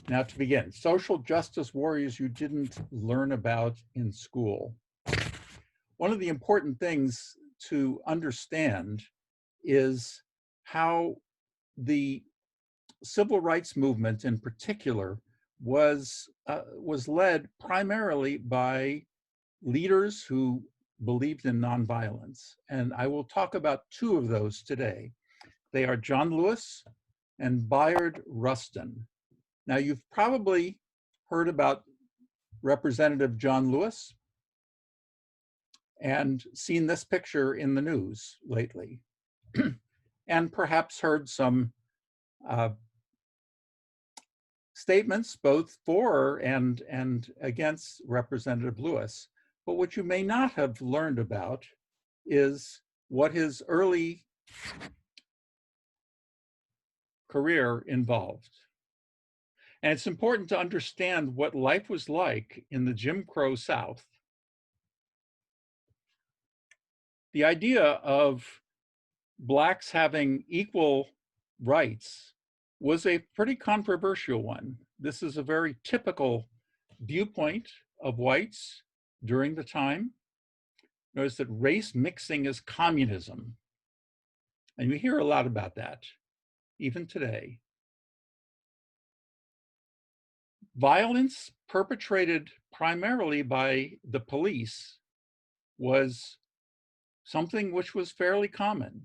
Now to begin, social justice warriors you didn't learn about in school. One of the important things to understand is how the civil rights movement in particular was led primarily by leaders who believed in nonviolence. And I will talk about two of those today. They are John Lewis and Bayard Rustin. Now, you've probably heard about Representative John Lewis and seen this picture in the news lately, and perhaps heard some statements both for and against Representative Lewis. But what you may not have learned about is what his early career involved. And it's important to understand what life was like in the Jim Crow South. The idea of Blacks having equal rights was a pretty controversial one. This is a very typical viewpoint of whites during the time. Notice that race mixing is communism. And you hear a lot about that, even today. Violence perpetrated primarily by the police was something which was fairly common.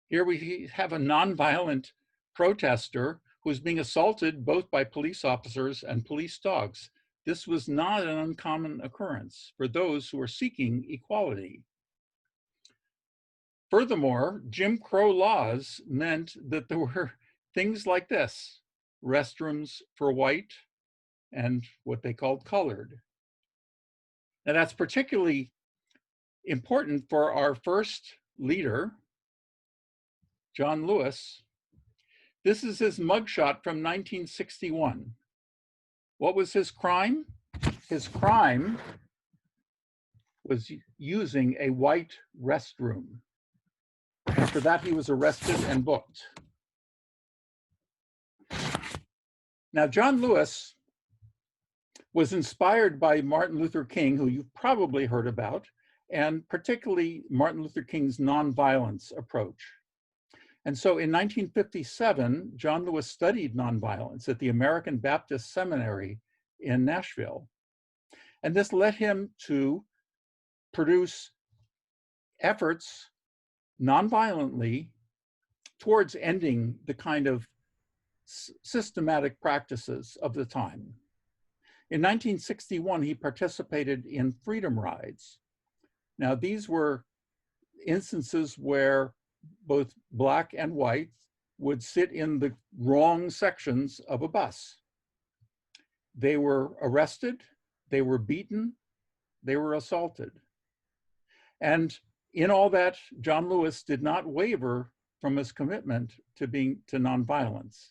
Here we have a nonviolent protester who's being assaulted both by police officers and police dogs. This was not an uncommon occurrence for those who were seeking equality. Furthermore, Jim Crow laws meant that there were things like this: restrooms for white and what they called colored. Now that's particularly important for our first leader, John Lewis. This is his mugshot from 1961. What was his crime? His crime was using a white restroom. After that, he was arrested and booked. Now, John Lewis was inspired by Martin Luther King, who you've probably heard about, and particularly Martin Luther King's nonviolence approach. And so in 1957, John Lewis studied nonviolence at the American Baptist Seminary in Nashville. And this led him to produce efforts nonviolently towards ending the kind of systematic practices of the time. In 1961, he participated in freedom rides. Now, these were instances where both Black and white would sit in the wrong sections of a bus. They were arrested, they were beaten, they were assaulted. And in all that, John Lewis did not waver from his commitment to nonviolence.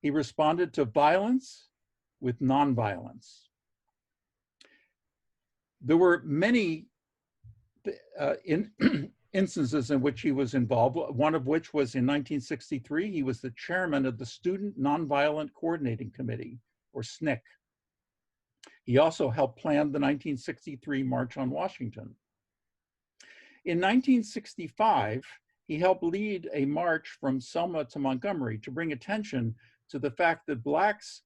He responded to violence with nonviolence. There were many instances in which he was involved, one of which was in 1963. He was the chairman of the Student Nonviolent Coordinating Committee, or SNCC. He also helped plan the 1963 March on Washington. In 1965, he helped lead a march from Selma to Montgomery to bring attention to the fact that Blacks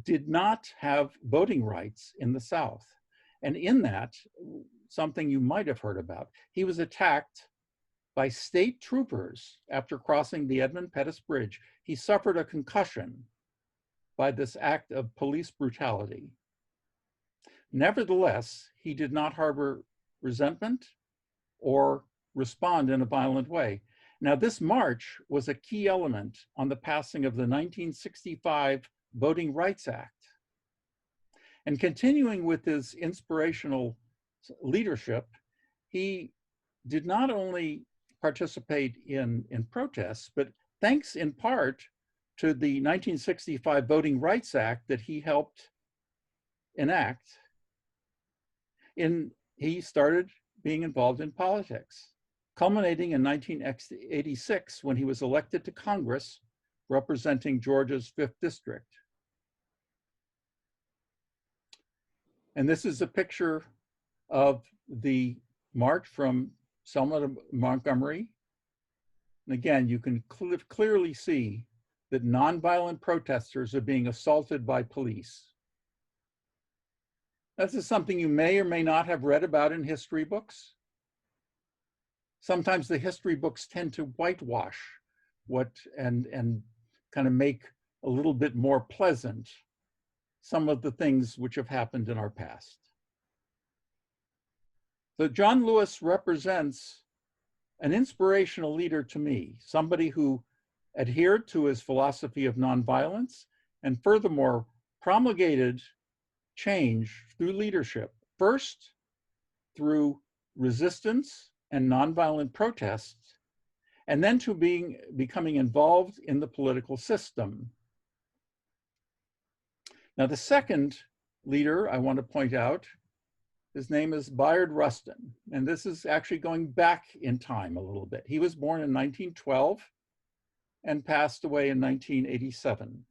did not have voting rights in the South. And in that, something you might have heard about, he was attacked by state troopers after crossing the Edmund Pettus Bridge. He suffered a concussion by this act of police brutality. Nevertheless, he did not harbor resentment or respond in a violent way. Now, this march was a key element on the passing of the 1965 Voting Rights Act. And continuing with his inspirational leadership, he did not only participate in protests, but thanks in part to the 1965 Voting Rights Act that he helped enact, he started being involved in politics, culminating in 1986 when he was elected to Congress representing Georgia's 5th District. And this is a picture of the march from Selma to Montgomery. And again, you can clearly see that nonviolent protesters are being assaulted by police. This is something you may or may not have read about in history books. Sometimes the history books tend to whitewash and kind of make a little bit more pleasant some of the things which have happened in our past. So John Lewis represents an inspirational leader to me, somebody who adhered to his philosophy of nonviolence and furthermore promulgated change through leadership, first through resistance and nonviolent protests, and then to becoming involved in the political system. Now, the second leader I want to point out, his name is Bayard Rustin, and this is actually going back in time a little bit. He was born in 1912 and passed away in 1987.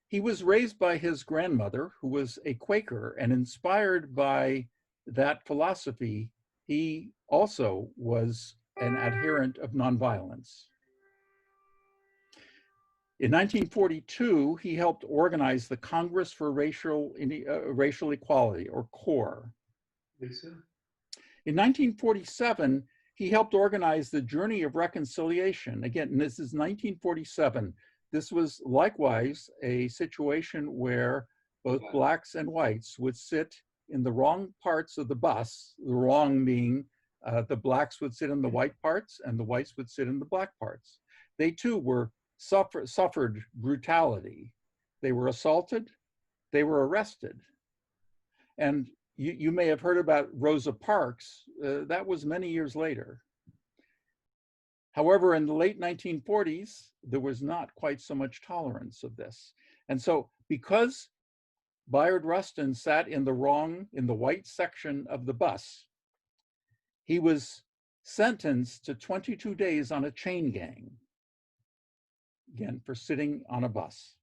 He was raised by his grandmother, who was a Quaker, and inspired by that philosophy, he also was an adherent of nonviolence. In 1942, he helped organize the Congress for Racial Equality, or CORE. In 1947, he helped organize the Journey of Reconciliation. Again, this is 1947. This was likewise a situation where both blacks and whites would sit in the wrong parts of the bus, the wrong being the blacks would sit in the white parts and the whites would sit in the black parts. They too were suffered brutality. They were assaulted, they were arrested. And you may have heard about Rosa Parks. That was many years later. However, in the late 1940s, there was not quite so much tolerance of this. And so because Bayard Rustin sat in the white section of the bus, he was sentenced to 22 days on a chain gang, again, for sitting on a bus.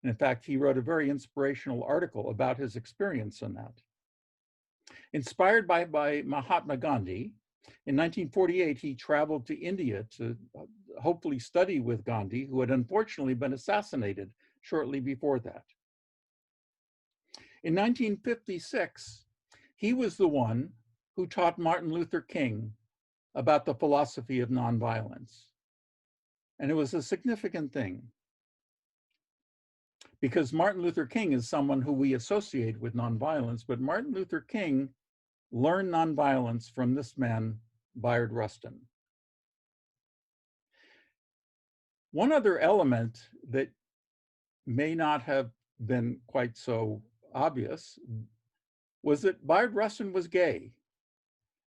And in fact, he wrote a very inspirational article about his experience on that. Inspired by Mahatma Gandhi, in 1948, he traveled to India to hopefully study with Gandhi, who had unfortunately been assassinated shortly before that. In 1956, he was the one who taught Martin Luther King about the philosophy of nonviolence. And it was a significant thing because Martin Luther King is someone who we associate with nonviolence, but Martin Luther King learned nonviolence from this man, Bayard Rustin. One other element that may not have been quite so obvious was that Bayard Rustin was gay.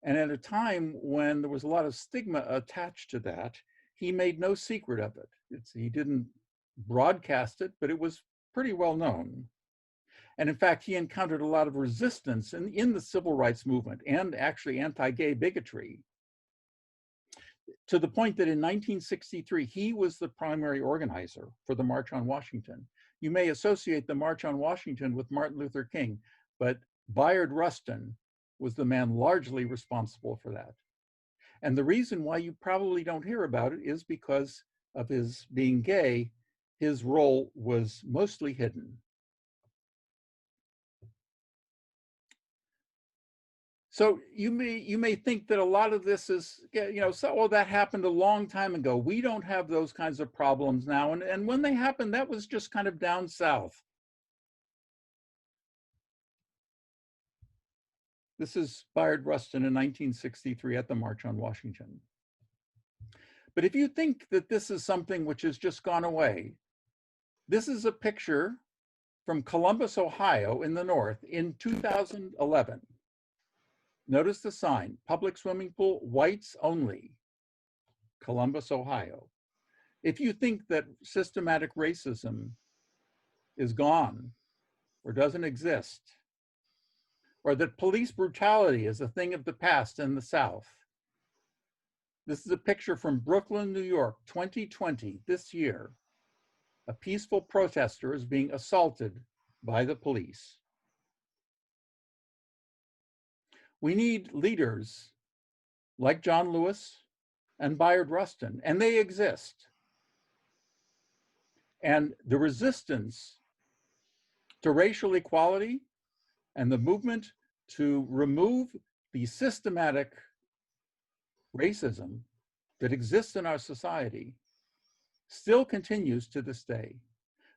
And at a time when there was a lot of stigma attached to that, he made no secret of it. He didn't broadcast it, but it was pretty well known. And in fact, he encountered a lot of resistance in the civil rights movement and actually anti-gay bigotry, to the point that in 1963, he was the primary organizer for the March on Washington. You may associate the March on Washington with Martin Luther King, but Bayard Rustin was the man largely responsible for that. And the reason why you probably don't hear about it is because of his being gay. His role was mostly hidden. So you may think that a lot of this is, well, that happened a long time ago. We don't have those kinds of problems now. And when they happened, that was just kind of down south. This is Bayard Rustin in 1963 at the March on Washington. But if you think that this is something which has just gone away, this is a picture from Columbus, Ohio in the north in 2011. Notice the sign, public swimming pool, whites only, Columbus, Ohio. If you think that systematic racism is gone or doesn't exist, or that police brutality is a thing of the past in the South, this is a picture from Brooklyn, New York, 2020, this year. A peaceful protester is being assaulted by the police. We need leaders like John Lewis and Bayard Rustin, and they exist. And the resistance to racial equality and the movement to remove the systematic racism that exists in our society still continues to this day.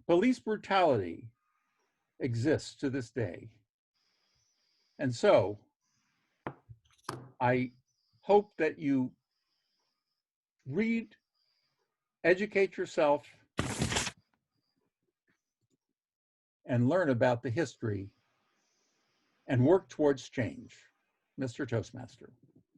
Police brutality exists to this day. And so I hope that you read, educate yourself, and learn about the history and work towards change. Mr. Toastmaster.